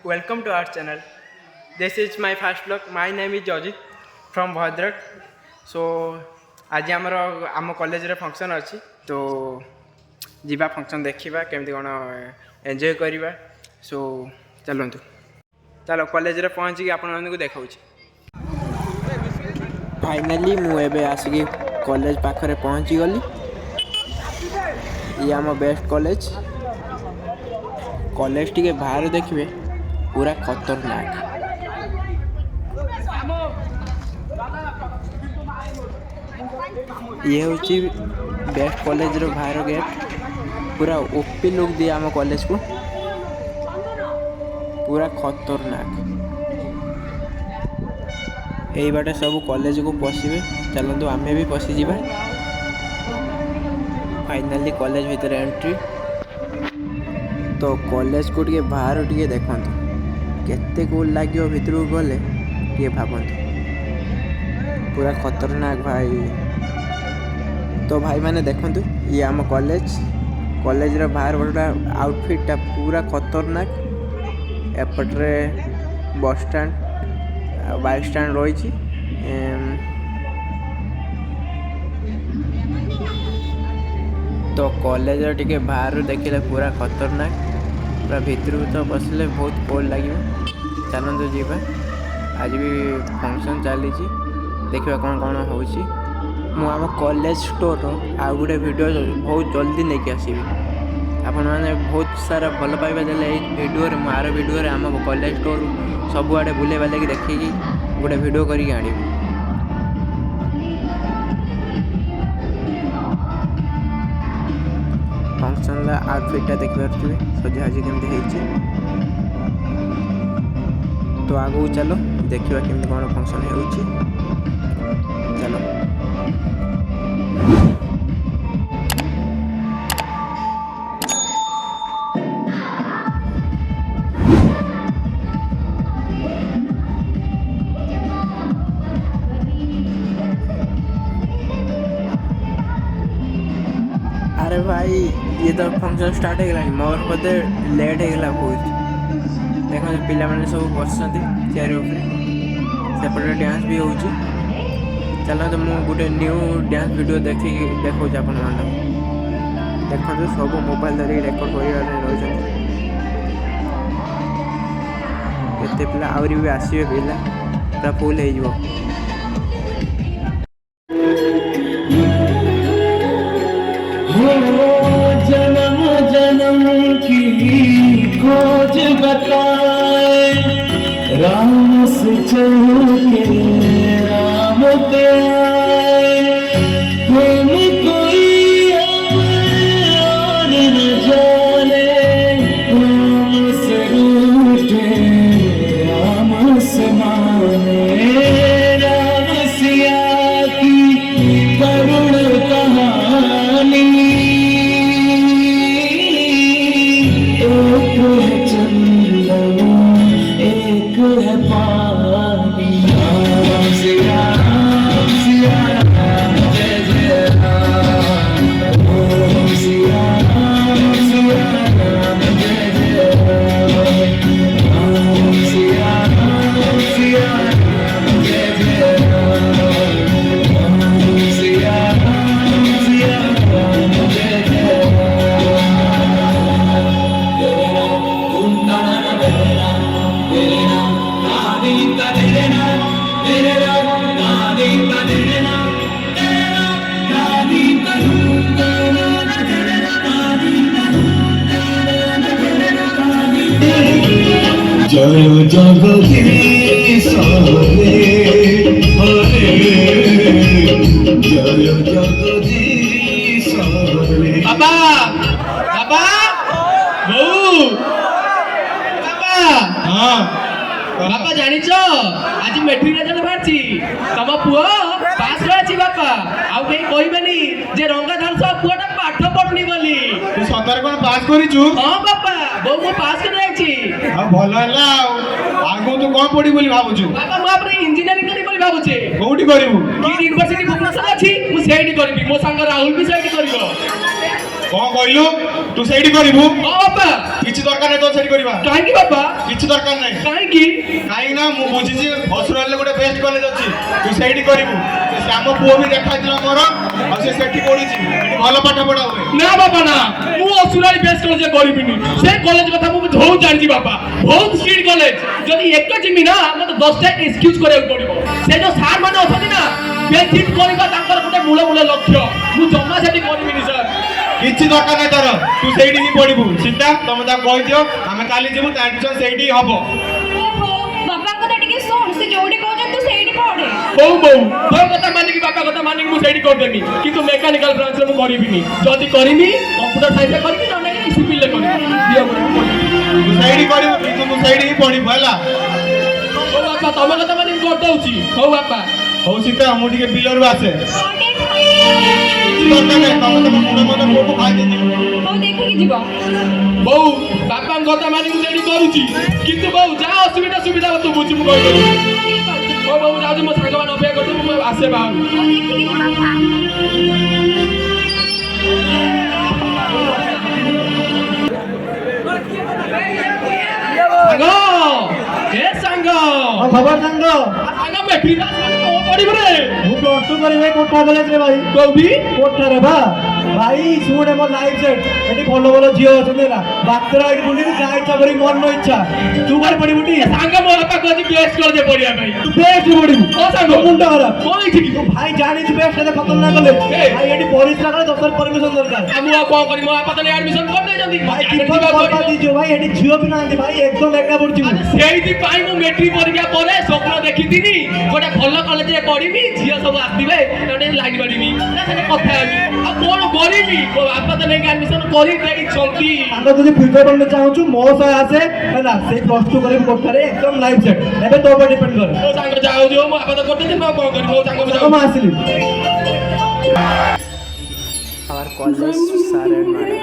Welcome to our channel. This is my first vlog. My name is Ajit from Bhadrak. So आज आम college रे function अच्छी तो जीवा फंक्शन देखा केमती कौन एंजॉय करवा सो चलतु चलो कॉलेज रे पहुँचिकी आपको देखा फाइनाली मुझे आसिक कॉलेज पाखरे पहुँची गली ये आम बेस्ट कॉलेज कॉलेज टी बाहर देखिए पूरा खतरनाक ये हूँ बेस्ट कॉलेज रो बाहर गेट पूरा ओपी लुक दिए आम कॉलेज को पूरा खतरनाक यही बाटे सब कॉलेज को पशिबे चलतु आमे भी पशि जावा फाइनाली कॉलेज भीतर एंट्री तो कॉलेज को टे बाहर टे देखु केते कूल लगे भितर को गले टे भावतु पूरा खतरनाक भाई तो भाई मैंने देखु ये आम कॉलेज कॉलेज रो बाहर गोटा आउटफिटा पूरा खतरनाक एपट्रे बस स्टैंड बाइक स्टैंड रही तो कॉलेज टे बाहर देखिले पूरा खतरनाक पूरा भितर तो बसले बहुत कोल्ड लगे चलते जीवा आज भी फंक्शन चली देखा कौन कौन हो आम कॉलेज स्टोर आ गोटे वीडियो बहुत जल्दी नहीं आसबि आपण मैंने बहुत सारा भल पाइबा देले वीडियो मार वीडियो आम कॉलेज स्टोर सबुआड़े बुले बाले देखिकी गोटे वीडियो करके आनी फंक्शन आउटफिटा देखिए सजाजी केमती तो आगू चलो देखा केमती कौन फंक्शन हो चलो अरे भाई ये तो फंक्शन स्टार्ट हो गला मोर बोधे लेट हो गला बहुत देखो पिला माने सब बस चेयर सेपटे डांस भी हो चलो तो मुझे गोटे न्यू डांस वीडियो देखिए देखो आपण मैंने देखो सब मोबाइल धरिक रेकर्ड करते पिला आहरी भी आसवे पिला पूरा फुल हो जन्म जन्म की खोज बताए राम से चल के राम पे प्रेम कोई और न जाने राम से रूठे राम से माने राम सिया की करुण कहानी एक है चंदन एक है पानी राम सिया राम जय जय राम ओम सिया राम जय जय राम सिया राम जय जय राम सिया राम जय जय जय जगदीश हरे जय जगदीश हरे बाबा बाबा बहू बाबा हाँ बापा जानिच आज मेट्रिक रेजल्ट बाहरची तम पुओ पास होछि बापा आउ केही कहबेनी जे रंगाधर सब पुओटा पाठ पढनी बोली तू सतर कोन पास करिछु हां बापा बहू मो पास कर जाइछि हां भलो हला आगो तू कोन पढी बोली भाबुछु बापा मो अपने इंजीनियरिंग करी बोली भाबुछे कोउठी करिवु की यूनिवर्सिटी भुवनेश्वर अछि मु सेठी करबी मो संग राहुल भी सेठी करिवो कौन कहलु तू सेठी करिवु ହଁ ବାପା କିଛି ଦରକାର ନାହିଁ ତ ସେଠି କରିବା କାହିଁକି ବାପା କିଛି ଦରକାର ନାହିଁ କାହିଁକି କାହିଁକି ନା ମୁଁ ବୁଝିଛି ଅସୁରାଲରେ ଗୋଟେ ବେଷ୍ଟ କଲେଜ ଅଛି ତୁ ସେଇଠି କରିବୁ ସେ ଶ୍ୟାମ ପୁଅ ବି ଦେଖାଇଥିଲା ମୋର ଆଉ ସେ ସେଠି ପଢିଛି ସେଠି ଭଲ ପାଠ ପଢା ହୁଏ ନା ବାପା ନା ମୁଁ ଅସୁରାଳି ବେଷ୍ଟ କଲେଜ କରିବିନି ସେ କଲେଜ କଥା ମୁଁ ବହୁତ ଜାଣିଛି ବାପା ବହୁତ ଷ୍ଟ୍ରିକ୍ଟ କଲେଜ ଯଦି ଏକ ଯିମି ନା ମତେ 10ଟା ଏକ୍ସକ୍ୟୁଜ କରିବାକୁ ପଡିବ ସେ ଯୋଉ ସାର୍ ମାନେ ଅଛନ୍ତି ନା ବେଜିଟ୍ କରିବା ତାଙ୍କର ଗୋଟେ ମୂଳ ଲକ୍ଷ୍ୟ ମୁଁ ଜମା ସେଠି କରିବିନି ସାର୍ କିଛି ଦରକାର ନାହିଁ ତାର ତୁ ସେଇଠି ହିଁ ପଢିବୁ ସୀତା ତମେ ତାକୁ କହିଦିଅ ଆମେ କାଲି ଯିବୁ ତା ଆଡମିସନ ସେଇଠି ହିଁ ହବ ବାପାଙ୍କ କଥା ଟିକେ ଶୁଣ ସେ ଯୋଉଠି କହୁଛନ୍ତି ତୁ ସେଇଠି ପଢେ ବୋଉ ବୋଉ ତୋ କଥା ମାନିକି ବାପା କଥା ମାନିକି ମୁଁ ସେଇଠି କରିଦେବି କିନ୍ତୁ ମେକାନିକାଲ ବ୍ରାଞ୍ଚରେ ମୁଁ କରିବିନି ଯଦି କରିବି କମ୍ପ୍ୟୁଟର ସାଇନ୍ସରେ କରିବି ନହେଲେ ସିଭିଲରେ କରିବି ଦିଅ ତୁ ସେଇଠି କରିବୁ କିନ୍ତୁ ତୁ ସେଇଠି ହିଁ ପଢିବୁ ହେଲା ହଉ ବାପା ତମ କଥା ମାନିକି କରିଦଉଛି ହଉ ବାପା ହଉ ସୀତା ମୁଁ ଟିକେ ବିଲରୁ ଆସେ ହଉ କିଛି ଦରକାର ନାହିଁ ତମେ ତମ ମୁଣ୍ଡ ମନ ପୁଅକୁ ଖାଇଦେଇଯିବ ଦେଖିକି ଯିବ ବୋଉ ବାପାଙ୍କ କଥା ମାନିକି ସେଇଠି କରୁଛି କିନ୍ତୁ ବୋଉ ଯାହା ଅସୁବିଧା ସୁବିଧା ତୁ ବୁଝି ମୁଁ କହିଦେବି ହଉ ବୋଉ ଯାଉଛି ମୋ ସାଙ୍ଗମାନେ ଅପେକ୍ଷା କରୁଛୁ ମୁଁ ଆସେ ବାହାରୁ ସାଙ୍ଗ ଏ ସାଙ୍ଗ खबर सांग ସାଙ୍ଗ ମେଟ୍ରିକ କଣ ପଢିବୁ ରେ ମୁଁ ପ୍ଲସ ଟୁ କରିବି କୋଠା କଲେଜ ରେ ଭାଇ କୋଉଠି କୋଠା ରେ ବା ଭାଇ ଶୁଣେ ମୋ ଲାଇଫ ସେଟ୍ ଏଠି ଭଲ ଭଲ ଝିଅ ଅଛନ୍ତି ହେଲା ବାତେରା ଏଠି ବୁଲିବି ଯାହା ଇଚ୍ଛା କରିବି ମନ ଇଚ୍ଛା ତୁ କୁଆଡେ ପଢିବୁ ଟି ସାଙ୍ଗ ମୋ ବାପା କହୁଛି ବେଷ୍ଟ କଲେଜ ପଢିବା ପାଇଁ ତୁ ବେଷ୍ଟ ପଢିବୁ ହଁ ସାଙ୍ଗ ମୁଣ୍ଡ ଖରାପ କଣ ହେଇଛି କି ତୁ ଭାଇ ଜାଣିଛୁ ବେଷ୍ଟ ଏତେ ଖତରନାକ କଲେଜ ଭାଇ ଏଠି ପରିଶ୍ରା କଲେ ଦଶର ପରମିଶନ ଦରକାର ଆଉ ମୁଁ ଆଉ କଣ କରିବି ମୋ ବାପା ତ ଆଡମିସନ କରିଦେଇଛନ୍ତି ଭାଇ ତୀର୍ଥ ବର୍ବାଦ ହେଇଯିବ ଭାଇ ଏଠି ଝିଅ ବି ନାହାନ୍ତି ଭାଇ ଏକଦମ ଏକା ପଡୁଛି ସେଇଥିପାଇଁ ମୁଁ ମେଟ୍ରିକ ପରୀକ୍ଷା ପରେ ସ୍ୱପ୍ନ ଦେଖିଥିଲି ଗୋଟେ ଭଲ କଲେଜରେ ପଢିବି ଝିଅ ସବୁ ଆସିବେ ଗୋଟେ ଲାଇନ୍ ମାରିବି ତା ସାଙ୍ଗେ କଥା ହେବି ଆଉ କଣ କରିବି ମୋ ବାପା ତ ନେଇକି ଆଡମିସନ କରିଦେଇଛନ୍ତି ସାଙ୍ଗ ଯଦି ଫ୍ୟୁଚର ବନତେ ଚାହୁଁଛୁ ମୋ ସହ ଆସେ ହେଲା ସେଇ ପ୍ଲସ ଟୁ କରିବି କୋଠାରେ ଏକଦମ ଲାଇଫ ସେଟ୍ ଏବେ ତୋ ଉପରେ ଡିପେଣ୍ଡ କରେ ମୋ ସାଙ୍ଗ ଯାଉ ଯିବ ମୋ ବାପା ତ କରିଦେଇଛନ୍ତି ମୁଁ ଆଉ କଣ କରିବି ମୋ ସାଙ୍ଗ ସାଙ୍ଗ ମୁଁ ଆସିଲି our college sir and madam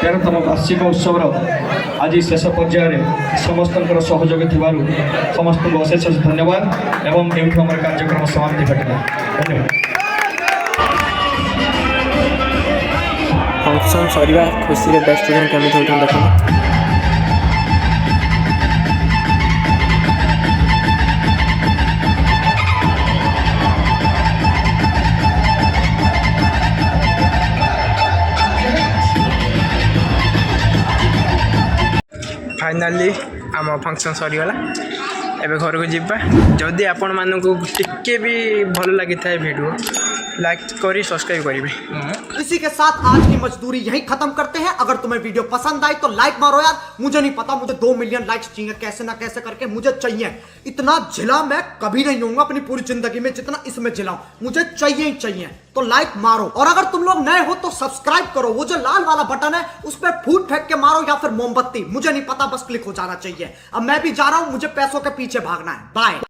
तेरहतम वार्षिक उत्सव आज शेष पर्यायर समस्त सहयोग थिबारु समस्त को अशेष धन्यवाद एवं एवं आम कार्यक्रम समाप्ति घटना धन्यवाद फंक्शन सरिवा खुशी रे बेस्ट स्टूडेंट केमिति होतन देखो फाइनाली आम फंक्शन सरीगला एबे घर को जीवा जदि आपण मानक टिके भी भल लगी था वीडियो लाइक करी सब्सक्राइब करेंगे। इसी के साथ आज की मजदूरी यहीं खत्म करते हैं। अगर तुम्हें वीडियो पसंद आई तो लाइक मारो यार। मुझे नहीं पता, मुझे 2 मिलियन लाइक्स चाहिए, कैसे ना कैसे करके मुझे चाहिए। इतना झिला मैं कभी नहीं होऊंगा अपनी पूरी जिंदगी में जितना इसमें झिलाऊं, मुझे चाहिए ही चाहिए। तो लाइक मारो, और अगर तुम लोग नए हो तो सब्सक्राइब करो। वो जो लाल वाला बटन है उस पर फूट फेंक के मारो या फिर मोमबत्ती, मुझे नहीं पता, बस क्लिक हो जाना चाहिए। अब मैं भी जा रहा हूं, मुझे पैसों के पीछे भागना है। बाय।